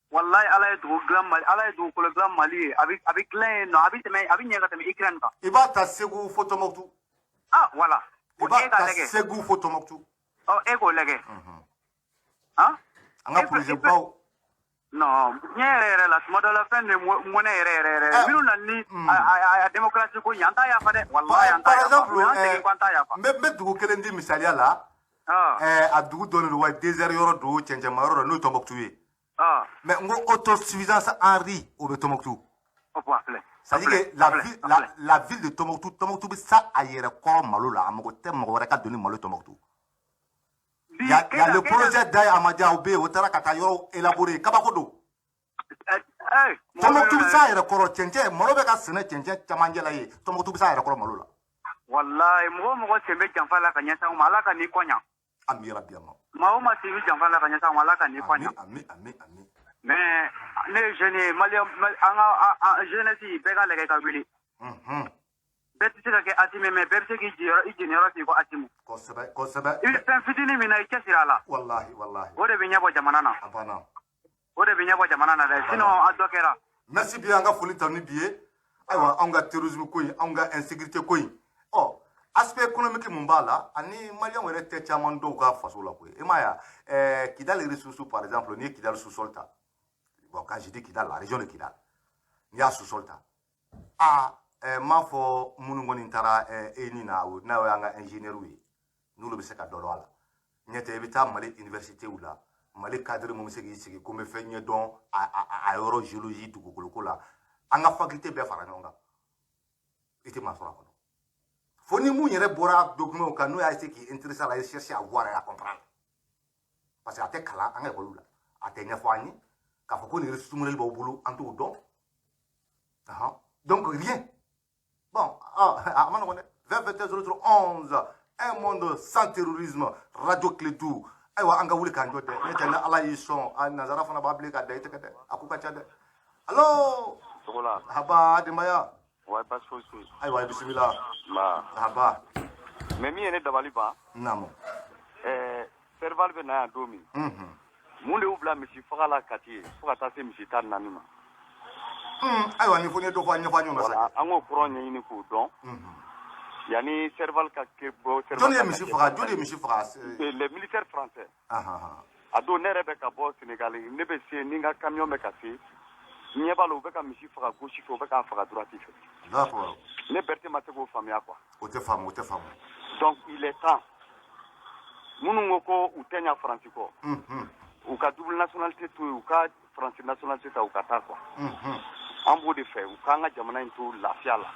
Wallahi ala edu gram mali ala edu ko gram mali abi clean no abi teme abi nyanga teme ikren ka. Iba ta segu photo moktu. Voilà. Iba ta segu photo moktu. Oh ego lege. Anga police baw. No, nyere la modola fende mone re. Miru na ni a démocratie ko yanta ya fa de. Wallahi yanta. Par exemple, me dugu kelen di misalia la. A dugu donne wa désert yoro do chenje maroro no Tombouctou. Mais ngo autosuffisance en riz au Tombouctou. C'est-à-dire que la ville de Tombouctou ça ailleurs ko malo la amogo te mo wara ka donner malo Tombouctou. Il y a le projet d'Aïe Amadia Obe, Otara Katayo, élaboré, Kabakodo. Tombouctou ça est le corps tient, Moloka Sene tient, Tamangelaye, Tombouctou ça est le corps Malola. Wallahi, moi, c'est bien qu'en fait la Kanyasa, Malaka ni Konya. Amira Biama. Mahoma, c'est bien qu'en fait la Kanyasa, Malaka ni Konya. Mais les jeunes, jeunesse, Bega les Kabili. Betisi ke atime me berse ki jiro si ko atimu ko sebe il fen fitini mina ikesirala wallahi ode binya bo jamana na abana ode binya bo jamana na de sino adokera merci bien nga foli tani biye aywa anga terrorisme ko anga insécurité ko aspect économique mumbala ani malien were te chaman do ga faso la ko e maya Kidal les ressources par exemple ni Kidal sous solta bon quand je dis Kidal la région de Kidal ni a sous solta ma fo munu ngoni tara eni na nga ingénieur wi nulu be se ka dolo ala nyete bita mali université ou la mali cadre mo se gi ko me fe nye don aérogéologie du ko la anga faculté be fara nyonga ite ma sora ko foni mu nyere bora document ka no ya se ki intéressé à la chercher à voir et à comprendre parce que ate kala anga ko lula ate nya fani ka fo ko ni resu mo le bo bulu anto don donc rien. Bon, 20 un monde sans terrorisme, Radio Clédou. Aywa anga wuli kan jote, netana ala yison, nazara fana babli ka daite kete, akuka chade. Allo? Sokola. Haba de maya. Ouais, pas chose. Aïwa, bismillah. Ma. Haba. Mais mi ene dabali ba. Namo. Serval be na domi. Mun de ubla misi fagala kati. Fuga ta se misi tan nanima. Aïwa, ni foni do fa nyafa nyona sa. Voilà, ango kron ni ko don. Yani serval ka ke bo serval. Joni misi faga, joni misi faga. Les militaires français. Aha. Ado nere be ka bo Sénégal, ne be se ninga camion be ka se. Nyebalo be ka misi faga gauche ko be ka faga droite. D'accord. Ne Berthe Matego famia quoi. O te femme. Donc il est temps. Munu ko utenya France ko. Ou ka double nationalité tout ou ka France nationalité ta ou ka ta quoi. Ambo de fait ou ka nga jamana into lafiya la.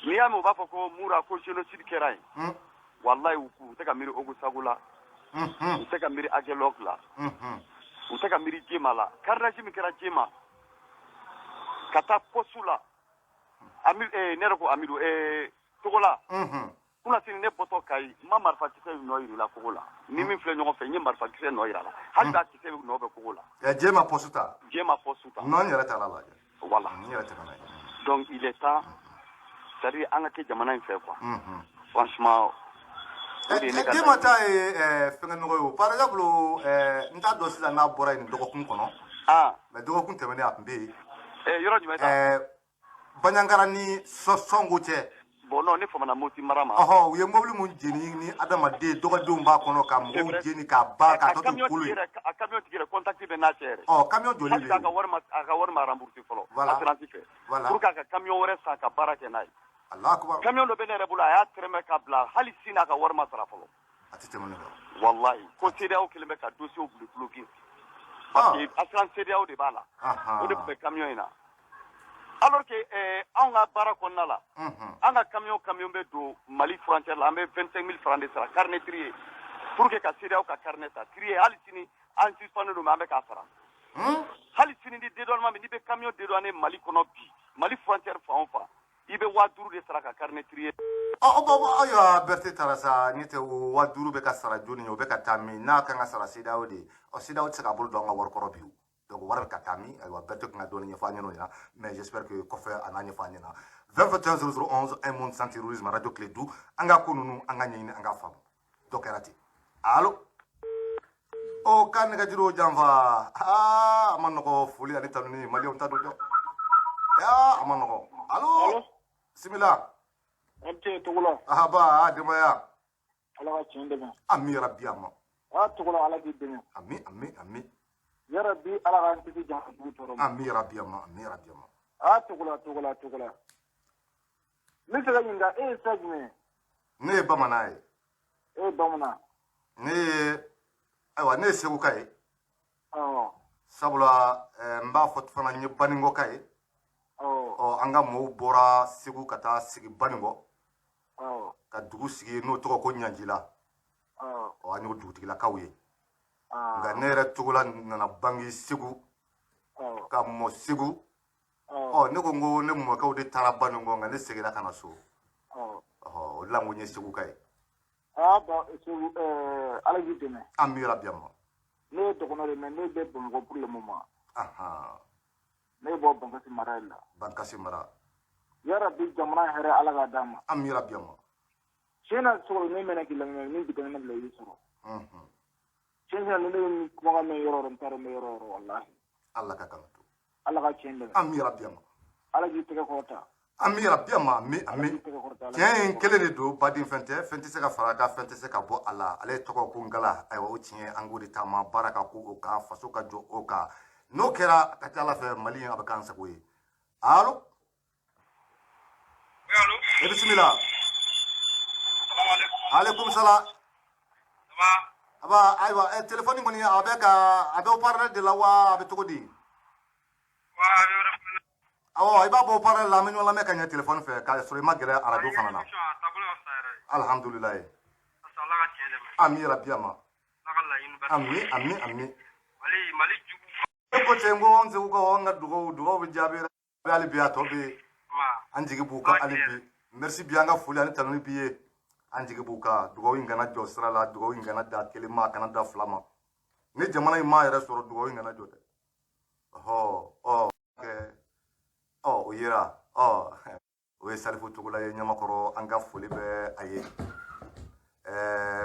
Ni ya mo ba ko mura ko génocide kerai. Wallahi u te ka miri ogusagula. U te ka miri agelok la. U te ka miri jema la. Karnaji mi kera jema. Kata posula. Amir nereko amiru togola kuna sini ne poto kai ma marfa kise no yira kogola ni min fle nyoko fe ni marfa kise no yira la hada kise no be kogola ya jema posuta non yara ta la voilà ni yara ta na donc il est temps c'est-à-dire anga ke jamana in fait quoi franchement jema ta fenga no yo par exemple nta do sila na bora ni dogo kun kono mais dogo kun temene apmbe yoro jumeta Banyangara ni songote bono ne fama na moti marama oho ye mobli mun jeni ni adama de doga dum ba kono ka mo jeni ka ba ka to kulu a camion tigre contacté be na tere camion joli le ka warma rembourser folo assurance fait pour ka camion wore sa ka barake nay Allah akbar camion do be ne rebula ya treme ka bla hali sina ka warma sara folo atite mon wallahi ko CDAO kilime ka dossier bloqué parce que assurance CDAO de bala o de be camion ina alors que on a barakonna la on a camion be do Mali frontière la mais 25 000 francs de sara carnet trié pour que ka CDAO ka carnet ta trié halitini en suspendre do mambe ka sara halitini di dédouanement ni be camion dédouané Mali kono bi Mali frontière fa ibe waduru de sara ka carnet trié ya Berthe tarasa ni te waduru be ka sara joni yo be ka tami na ka nga sara CDAO de o CDAO tsaka bol do nga war koro biu donc waral katami aywa Berthe nga doni nyafa nyano ya mais j'espère que kofe ananya fa nyana 2021 un monde sans terrorisme radio Clédou anga kununu anga nyini anga fam dokerati allo o kan ga jiro jamva amano ko fuli ani tanuni mali on tadu ya amano ko allo simila ante tugula ahaba demaya ala ka cin deme ami rabbi amma tugula ala ki deme ami ya rabbi ala ka anti jahan bu toro ami rabbi amma tugula mi se ga inga sajme ne bamanaye bamana ne aywa ne segu kai sabula mba fot fana nye baningo kai anga mo bora segu kata sigi baningo ka dugu sigi no to ko nyanjila anyo dugu tigila kawye nga nere tugula na bangi segu ka mo segu ne ko ngo ne mo ka de tarabanu ngo nga ne segera kana so la ngo nye segu kai ba segu ala gi deme ami rabiama ne to kono ne ne be bongo pour le moment ne bo bankasi marala bankasi mara ya rabbi jamana here ala ga dama ami rabiama shena so ne mena kilanga ni bitana na le yusoro shena ne ko ga me yoro ntaro me yoro wallahi Allah ka kanto ala ga chende ami rabiama ala gi tege kota ami rabiama ami tiens kele ne do badin fente se ka faraka fente se ka bo ala ale toko ko ngala ay o tiens angudi tama baraka ko o ka faso ka jo o ka no kera ka tala fe mali abakan sa koy allo bismillah alaikum salam aba aywa telephone ngoni abeka abe parler de la wa abe tokodi awo iba bo parler la menu la me kanya telephone fe ka sori magere aradio fana na alhamdulillah ami rabiama ami ko tengo nze ko nga dugo bijabe ali biya to be anjigi buka ali bi merci bien nga fuli ani tanuni biye anjigi buka dugo ingana jo srala dugo ingana da kelima kana da flama ni jamana ma yere soro dugo ingana jote okay o yera o ye Salifu Tugula ye Ɲamakɔrɔ an ka foli bɛ a ye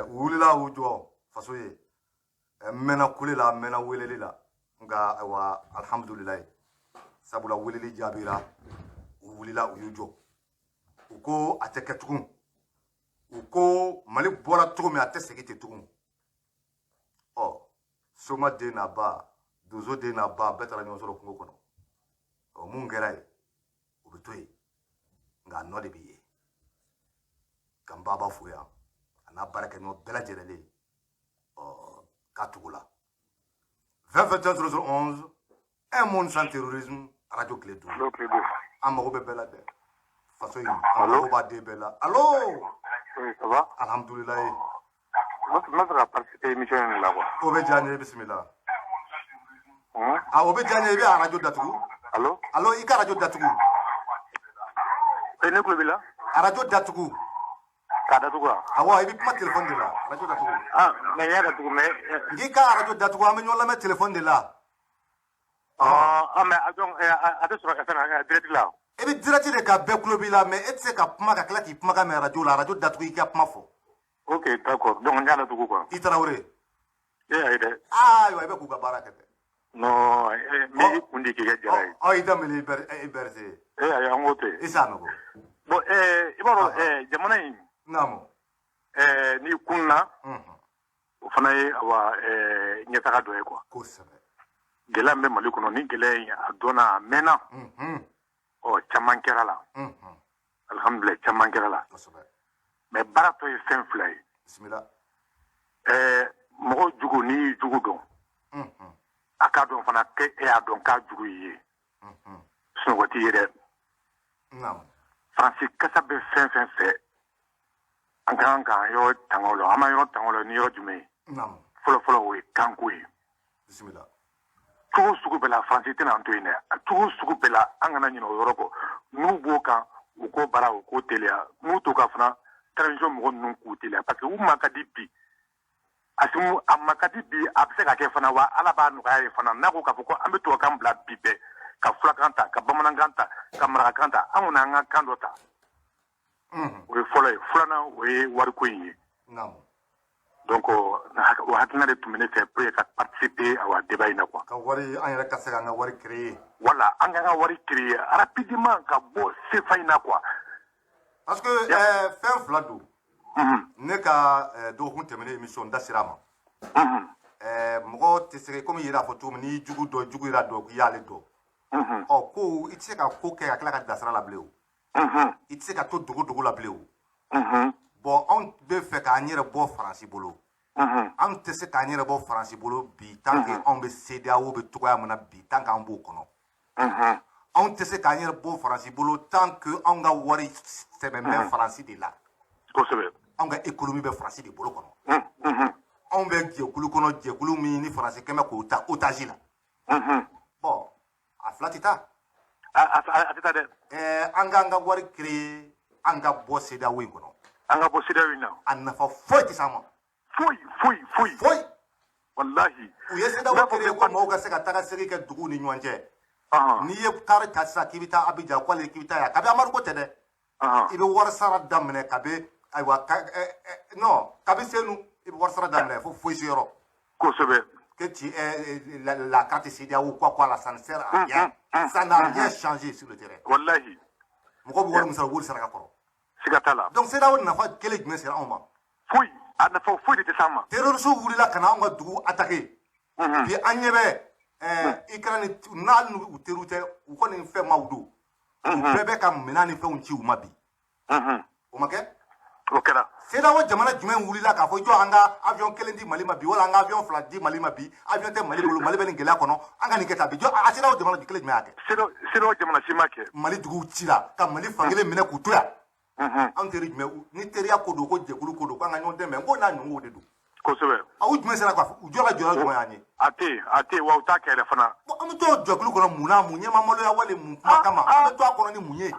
wulila u jɔ faso ye mɛna kule la mɛna weleli la nka ayiwa alhamdulilayi sabula weleli jaabira u wulila u y'u jɔ u ko a tɛ kɛ tugun u ko Mali bɔra cogo min a tɛ segin ten tugun Soma den n'a ba Dozo den n'a ba bɛɛ taara ɲɔgɔn sɔrɔ kungo kɔnɔ mun kɛra ye o bɛ to yen nka a nɔ de bɛ ye ka n baba fo yan a n'a baarakɛɲɔgɔn bɛɛ lajɛlen k'a tugu la 2021 un monde sans terrorisme radio tile 12 an mago bɛ bɛɛ la dɛ faso in an mago b'a den bɛɛ la allo oui ça va alhamdulilayi n bɛ fɛ ka participer émission in la quoi o bɛ diya n ye bisimila o bɛ diya n ye i bɛ radio datugu allo i ka radio datugu ne tulo b'i la radio datugu k'a datugu wa awɔ i bɛ kuma téléphone de la radio datugu mais n y'a datugu mais n'i ka radio datugu an bɛ ɲɔgɔn lamɛn téléphone de la mais donc a tɛ sɔrɔ fɛn na direct la i bɛ direct de ka bɛɛ tulo b'i la mais e tɛ se ka kuma ka tila k'i kumakan mɛn radio la radio datugu i ka kuma fɔ ok d'accord donc n y'a datugu quoi i Tarawele e y'a ye dɛ ayiwa i bɛ k'u ka baara kɛ dɛ non mais i kun di k'i kɛ jara ye i daminɛ i berse e ayi an k'o to yen i s'a nɔgɔ bon i b'a dɔn jamana in naamu n'i kunna o fana ye ɲɛtaga dɔ ye quoi kosɛbɛ gɛlɛya min bɛ Mali kɔnɔ ni gɛlɛya in a dɔnna a mɛnna caman kɛra la alhamdulilayi caman kɛra la mais baara tɔ ye fɛn fila ye bisimila mɔgɔ jugu n'i y'i jugu dɔn a k'a dɔn fana e y'a dɔn k'a jugu y'i ye sunɔgɔ t'i ye dɛ Faransi kasa bɛ fɛn fɛn fɛ an ka kan k'an yɔrɔ tanga o la an ma yɔrɔ tanga o la ni yɔrɔ jumɛn ye fɔlɔfɔlɔ o ye kanko ye cogo sugu bɛɛ la Faransi tɛna an to yen dɛ a cogo sugu bɛɛ la an kana ɲinɛ o yɔrɔ kɔ n'u b'o kan u k'o baara u k'o teliya n'u to ka fana transition mɔgɔ ninnu k'u teliya parce que u ma ka di bi a ma ka di bi a bɛ se ka kɛ fana wa Ala b'a nɔgɔya ye fana n'a ko k'a fɔ ko an bɛ tubabukan bila bi bɛɛ ka fulakan ta ka bamanankan ta ka marakakan ta an kɔni an ka kan dɔ ta o ye fɔlɔ ye filanan o ye wariko in ye donc o hakilina de tun bɛ ne fɛ pour que ka participer a wa débat in na quoi ka wari an yɛrɛ ka se k'an ka wari créer voilà an k'an ka wari créer rapidement ka bɔ CFA in na quoi parce que fɛn fila don ne ka dɔgɔkun tɛmɛnen émission da sera a ma mɔgɔ tɛ se komi i yɛrɛ y'a fɔ cogo min n'i jugu dɔn jugu yɛrɛ dɔn k'i y'ale dɔn ko i tɛ se ka ko kɛ ka tila ka dasira la bilen o i tɛ se ka to dogo la bilen o bon anw bɛ fɛ k'an yɛrɛ bɔ Faransi bolo anw tɛ se k'an yɛrɛ bɔ Faransi bolo bi tant que anw bɛ CEDEAO bɛ cogoya min na bi tant que an b'o kɔnɔ anw tɛ se k'an yɛrɛ bɔ Faransi bolo tant que anw ka wari sɛbɛn bɛ Faransi de la kosɛbɛ anw ka économie bɛ Faransi de bolo kɔnɔ anw bɛ jɛkulu kɔnɔ jɛkulu min ni Faransi kɛmɛ k'o ta otage la bon a fila tɛ taa a tɛ taa dɛ an k'an ka wari créer an ka bɔ CEDEAO in kɔnɔ an ka bɔ CEDEAO in na a nafa foyi tɛ s'an ma foyi wallahi u ye CEDEAO créer ko mɔgɔw ka se ka taga segin kɛ duguw ni ɲɔgɔn cɛ n'i ye kari ta sisan k'i bɛ taa Abidjan k'ale k'i bɛ taa yan kabi Amadu ko tɛ dɛ i bɛ wari sara daminɛ kabi ayiwa non kabi Senu i bɛ wari sara daminɛ fo foyi si yɔrɔ kosɛbɛ que tu es la carte CEDEAO quoi la ça ne sert à rien ça n'a rien changé sur le terrain wallahi mɔgɔw bɛ wari min sara wari saraka kɔrɔ siga t'a la donc CEDEAO nafa kelen jumɛn sera anw ma foyi a nafa foyi de tɛ s'an ma terroriste wulila ka na anw ka dugu attaquer bi an ɲɛ bɛ Ukraine n'hali n'u teriw tɛ u kɔni fɛn ma u don u bɛɛ bɛ ka minɛn ni fɛnw ci u ma bi o ma kɛ o kɛra CEDEAO jamana jumɛn wulila k'a fɔ jɔ an ka avion kelen di Mali ma bi wala an ka avion fila di Mali ma bi avion tɛ Mali bolo Mali bɛ nin gɛlɛya kɔnɔ an ka nin kɛ tan bi jɔ a CEDEAO jamana kelen jumɛn y'a kɛ CEDEAO jamana si ma kɛ Mali duguw cira ka Mali fankelen minɛ k'u to yan anw teri jumɛn ni teriya ko don ko jɛkulu ko don k'an ka ɲɔgɔn dɛmɛ n ko n'a ɲɔgɔnw de don kosɛbɛ aw jumɛn sera k'a fɔ u jɔra jumɛn y'an ye a tɛ wa u t'a kɛ yɛrɛ fana an bɛ to jɛkulu kɔnɔ mun na mun ɲɛma maloya wale mun kuma kama an bɛ to a kɔnɔ ni mun ye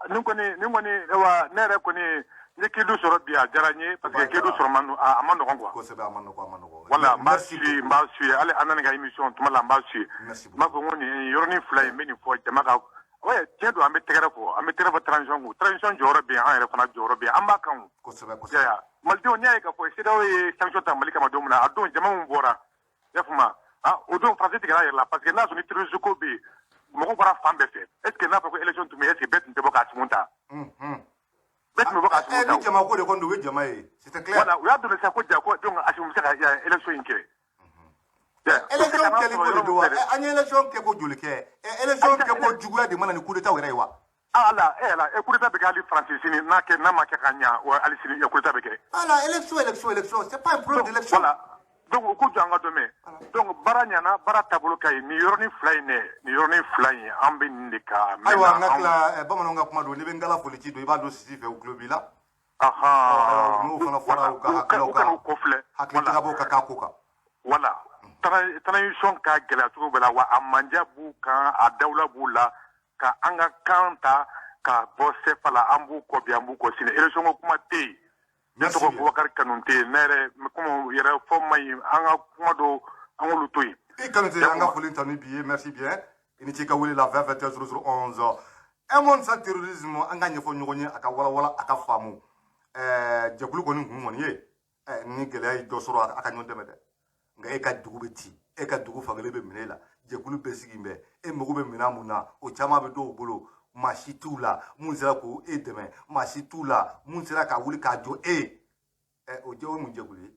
nin kɔni wa ne yɛrɛ kɔni n ye kedu sɔrɔ bi a diyara n ye parce que kedu sɔrɔ a ma nɔgɔn quoi kosɛbɛ a ma nɔgɔn voilà n b'a suit hali an na nin ka émission tuma la n b'a suit n b'a fɔ n ko nin yɔrɔnin fila in n bɛ nin fɔ jama ka ouais tiɲɛ don an bɛ tɛgɛrɛ fɔ transition jɔyɔrɔ bɛ yen an yɛrɛ fana jɔyɔrɔ bɛ yen an b'a kan kosɛbɛ malidenw n'i y'a ye k'a fɔ CEDEAO ye sanction ta Mali kama don min na a don jama min bɔra i y'a faamu o don Faransi tigɛra a yɛrɛ la parce que n'a sɔrɔ ni terroriste ko bɛ yen mɔgɔw bɔra fan bɛɛ fɛ est ce que n'a fɔ ko élection tun bɛ yen est ce que bɛɛ tun tɛ bɔ k'a tumun ta bɛɛ tun bɛ bɔ k'a tumun ta ni jama ko de kɔni o ye jama ye c'était clair voilà u y'a dɔn sisan ko ja ko donc Assimi bɛ se ka élection in kɛ élection kɛli ko de don wa an ye élection kɛ ko joli kɛ élection kɛ ko juguya de mana ni coup d'état yɛrɛ ye wa ala coup d'état bɛ kɛ hali Faransi sini n'a ma kɛ ka ɲa wa hali sini coup d'état bɛ kɛ ala élection c'est pas un problème d'élection voilà donc u k'u jɔ an ka dɔn mɛn donc baara ɲana baara taabolo ka ɲi nin yɔrɔnin fila in an bɛ nin de ka ayiwa an ka tila bamananw ka kuma don n'i bɛ n kala foli ci don i b'a don sisi fɛ u tulo b'i la n'o fana fɔra u ka hakilaw kan hakilitigabɔ ka k'a ko kan voilà transition ka gɛlɛya cogo bɛɛ la wa a manja b'u kan a dawula b'u la ka an ka kan ta ka bɔ CFA la an b'u kɔ bi an b'u kɔ sini élection ko kuma tɛ yen ne tɔgɔ Bubakari Kanute ne yɛrɛ comme yɛrɛ fɔ ma ɲi an ka kuma dɔ an k'olu to yen i Kanute an ka foli tanu bi ye merci bien i ni ce ka wele la 20 21 00 11 un monde sans terrorisme an ka ɲɛfɔ ɲɔgɔn ye a ka walawala a ka faamu jɛkulu kɔni kun kɔni ye ni gɛlɛya ye dɔ sɔrɔ a ka ɲɔgɔn dɛmɛ dɛ nka e ka dugu bɛ ci e ka dugu fankelen bɛ minɛ e la jɛkulu bɛɛ sigi bɛ e mago bɛ minɛn mun na o caman bɛ dɔw bolo maa si t'u la mun sera k'o e dɛmɛ maa si t'u la mun sera ka wuli k'a jɔ o jɛ o ye mun jɛkulu ye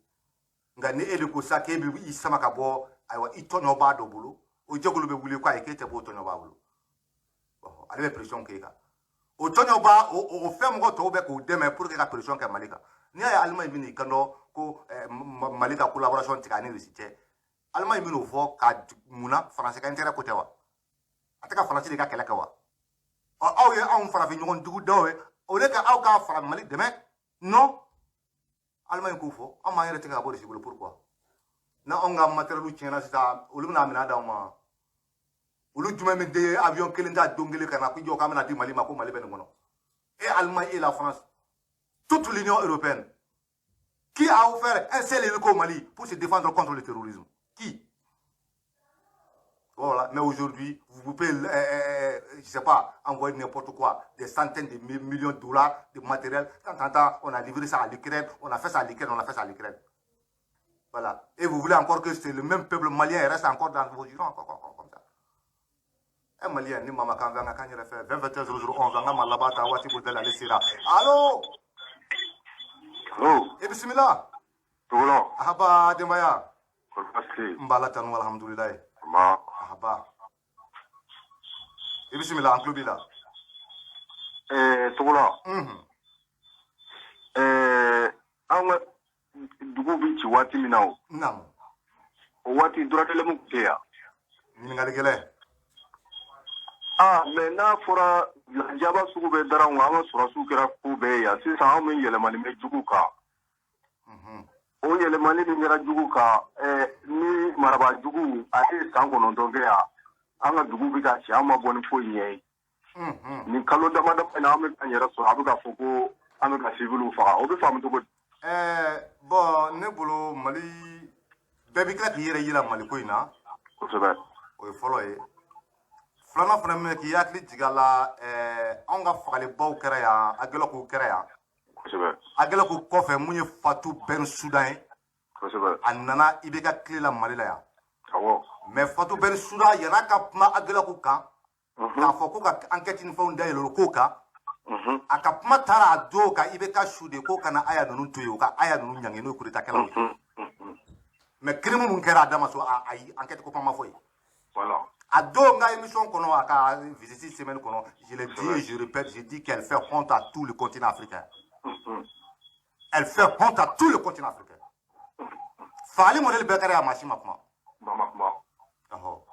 nka ni e de ko sa k'e bɛ i sama ka bɔ ayiwa i tɔɲɔ b'a dɔ bolo o jɛkulu bɛ wuli k'a ye k'e tɛ bɔ o tɔɲɔ b'a bolo ale bɛ pression k'e kan o tɔɲɔ b'a o fɛn mɔgɔ tɔw bɛ k'o dɛmɛ pour que ka pression kɛ Mali kan n'i y'a ye Allemagne bɛ n'i kan dɔ ko Mali ka collaboration tigɛ ani Russie cɛ Allemagne bɛ n'o fɔ ka munna Faransi ka intérêt ko tɛ wa a tɛ ka Faransi de ka kɛlɛ kɛ wa aw ye anw farafin ɲɔgɔn jugu dɔw ye au lieu que aw ka fara Mali dɛmɛ non Allemagne k'o fɔ an m'an yɛrɛ tigɛ ka bɔ Russie bolo pourquoi n'anw ka matériel tiɲɛna sisan olu bɛna minɛ d'anw ma olu jumɛn bɛ de avion kelen ta don kelen ka na ko jɔ k'an bɛna di Mali ma ko Mali bɛ nin kɔnɔ et Allemagne et la France toute l'Union européenne qui a offert un seul hélico au Mali pour se défendre contre le terrorisme? Qui? Voilà, mais aujourd'hui, vous pouvez, je sais pas, envoyer n'importe quoi, des centaines de millions de dollars de matériel. Tant, on a livré ça à l'Ukraine, on a fait ça à l'Ukraine, on a fait ça à l'Ukraine. Voilà. Et vous voulez encore que c'est le même peuple malien reste encore dans vos jurons, encore comme ça. Un Malien, ni maman quand il a fait 20 21 00 11 ans, on a là-bas, wati bodel à l'essira. Allô? Allô? Et bismillah. Tolo. Ahaba Demaya. Korpasti. Mbala tanu alhamdulillah. Ma. Ahaba. Et bismillah, en club là. Tolo. An ka dugu bi ci waati min na o. Naam. O waati duratɛlɛ mun tɛ yan. Ɲininkali gɛlɛn. Mais n'a fɔra lajaba sugu bɛ dara an ka sɔrɔsiw kɛra ko bɛɛ ye yan sisan anw bɛ yɛlɛmani bɛ jugu kan. O yɛlɛmani min kɛra jugu kan ni maraba jugu a ye san 9 kɛ yan an ka dugu bɛ ka ci an ma bɔ ni foyi ɲɛ ye. Nin kalo dama dama in na an bɛ k'an yɛrɛ sɔrɔ a bɛ ka fɔ ko an bɛ ka civiliw faga o bɛ faamu cogo di? Bon ne bolo Mali bɛɛ bɛ tila k'i yɛrɛ yira Mali ko in na. Kosɛbɛ. O ye fɔlɔ ye. Filanan fana minɛ k'i hakili jigin a la anw ka fagalibaw kɛra yan Agɛlɛkow kɛra yan. Kosɛbɛ. Agɛlɛkow kɔfɛ mun ye Fatou Bensouda ye. Kosɛbɛ. A nana IBK tile la Mali la yan. Awɔ. Mais Fatou Bensouda yan'a ka kuma Agɛlɛkow kan. K'a fɔ ko ka enquête ni fɛnw dayɛlɛ o ko kan. A ka kuma taara a don ka IBK su de ko kana aya ninnu to yen u ka aya ninnu ɲangi n'o ye coup d'état kɛlaw ye. Mais crime mun kɛra a dama so ayi enquête ko kuma ma fɔ yen. Voilà. A don ka émission kɔnɔ a ka visite semaine kɔnɔ je le dis et je répète je dis qu'elle fait honte à tout le continent africain. Elle fait honte à tout le continent africain. Fagali modèle bɛɛ kɛra yan maa si ma kuma.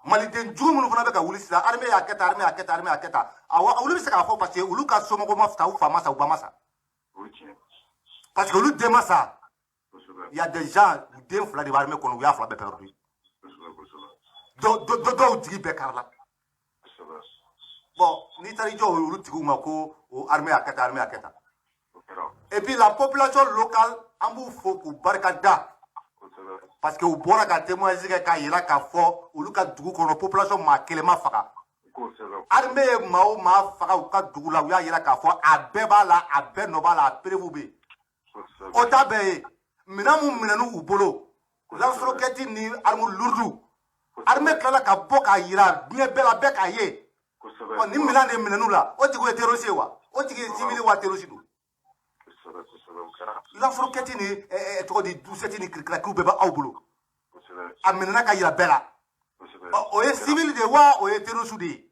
Maliden jugu minnu fana bɛ ka wuli sisan armée y'a kɛ tan armée y'a kɛ tan armée y'a kɛ tan awɔ olu bɛ se k'a fɔ parce que olu ka somɔgɔw ma sa u fa ma sa u ba ma sa. Parce que olu den ma sa. Il y a des gens u den 2 de bɛ armée kɔnɔ u y'a 2 bɛɛ perdu. Dɔw jigi bɛɛ kari la. Bon n'i taara i jɔ olu tigiw ma ko armée y'a kɛ tan armée y'a kɛ tan. Et puis la population locale an b'u fo k'u barika da. Parce que u bɔra ka témoignage kɛ k'a yira k'a fɔ olu ka dugu kɔnɔ population maa kelen ma faga. armée ye maa o maa faga u ka dugu la u y'a yira k'a fɔ a bɛɛ b'a la a bɛɛ nɔ b'a la a perewu bɛ yen o t'a bɛɛ ye minɛn mun minɛn'u u bolo lance-roquette ni arme lourde armée tilala ka bɔ k'a yira diɲɛ bɛɛ la bɛɛ k'a ye ni minɛn de minɛn'u la o tigi ye terroriste ye wa o tigi ye civil wa terroriste don lance-roquette ni tɔgɔ di doucette ni kirikirakiw bɛɛ b'aw bolo a minɛna ka yira bɛɛ la o ye civil de wa o ye terroriste de ye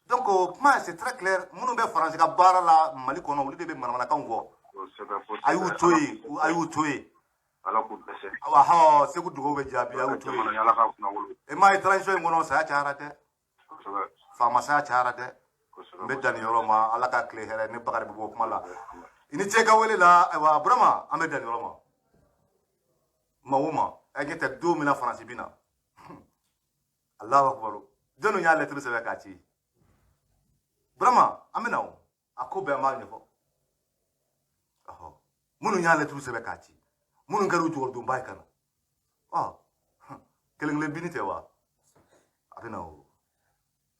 donc kuma c'est très clair minnu bɛ faransi ka baara la mali kɔnɔ olu de bɛ manamanakanw fɔ a y'u to yen a y'u to yen awɔ segu dugawu bɛ jaabi a y'u to yen e m'a ye transition in kɔnɔ saya cayara dɛ faama saya cayara dɛ n bɛ dan nin yɔrɔ ma ala ka tile hɛrɛ ne bakari bɛ bɔ kuma la i ni ce ka wele la ayiwa burama an bɛ dan nin yɔrɔ ma ma o ma ɛ ɲɛ tɛ don min na faransi bɛ na alahu akubaru jɔnni y'a lɛtiri sɛbɛn k'a ci burama an bɛ na o a ko bɛɛ an b'a ɲɛfɔ minnu y'a lɛtiri sɛbɛn k'a ci minnu kɛra u jɔyɔrɔdonba ye ka na kelen kelen bini tɛ wa a bɛ na o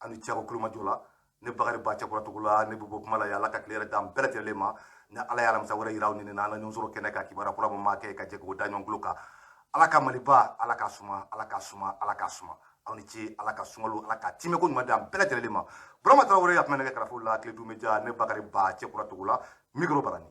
ani cɛko kulomajɔ la ne bakari ba cɛkura cogo la ne bɛ bɔ kuma la ye ala ka tile yɛrɛ d'an bɛɛ lajɛlen ma ni ala ye alamisa wɛrɛ yira aw ni na an ka ɲɔgɔn sɔrɔ kɛnɛ kan kibaruya kura min b'a kɛ ka jɛ k'o da ɲɔgɔn tulo kan ala ka maliba ala ka suma ala ka suma ala ka suma aw ni ce ala ka sunkalo ala ka timɛ ko ɲuman di an bɛɛ lajɛlen ma burama tarawele a tun bɛ nɛgɛ karafow la tile dun bɛ ja ne bakari ba cɛkura cogo la micro barani